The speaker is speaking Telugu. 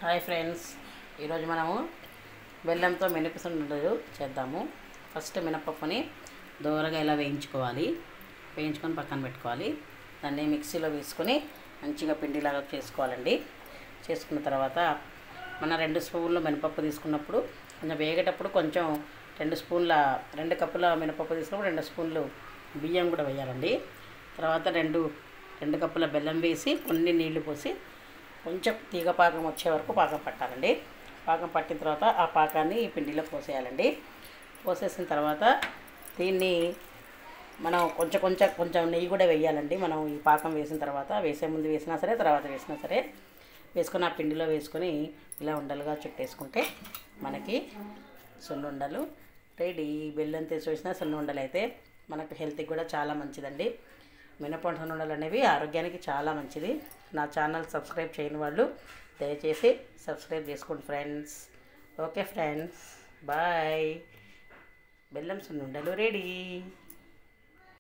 హాయ్ ఫ్రెండ్స్, ఈరోజు మనము బెల్లంతో మినపసుండలు చేద్దాము. ఫస్ట్ మినపప్పుని దూరగా ఇలా వేయించుకొని పక్కన పెట్టుకోవాలి. దాన్ని మిక్సీలో వేసుకొని మంచిగా పిండిలాగా చేసుకోవాలండి. చేసుకున్న తర్వాత మన 2 స్పూన్లు మినపప్పు తీసుకున్నప్పుడు కొంచెం వేగేటప్పుడు కొంచెం 2 కప్పుల మినపప్పు తీసుకున్నప్పుడు 2 స్పూన్లు బియ్యం కూడా వేయాలండి. తర్వాత 2 కప్పుల బెల్లం వేసి కొన్ని నీళ్లు పోసి కొంచెం తీగ పాకం వచ్చే వరకు పాకం పట్టాలండి. పాకం పట్టిన తర్వాత ఆ పాకాన్ని ఈ పిండిలో పోసేయాలండి. పోసేసిన తర్వాత దీన్ని మనం కొంచెం నెయ్యి కూడా వేయాలండి. మనం ఈ పాకం వేసిన తర్వాత వేసే ముందు వేసినా సరే, తర్వాత వేసినా సరే వేసుకొని ఆ పిండిలో వేసుకొని ఇలా ఉండలుగా చుట్టేసుకుంటే మనకి సున్నుండలు రెడీ. బెల్లం తీసి వేసిన సున్నుండలు అయితే మనకు హెల్త్కి కూడా చాలా మంచిదండి. మినప సున్నుండలు అనేవి ఆరోగ్యానికి చాలా మంచిది. నా ఛానల్ సబ్స్క్రైబ్ చేయని వాళ్ళు దయచేసి సబ్స్క్రైబ్ చేసుకోండి ఫ్రెండ్స్. Okay friends, bye. బెల్లం సున్నుండలు రెడీ.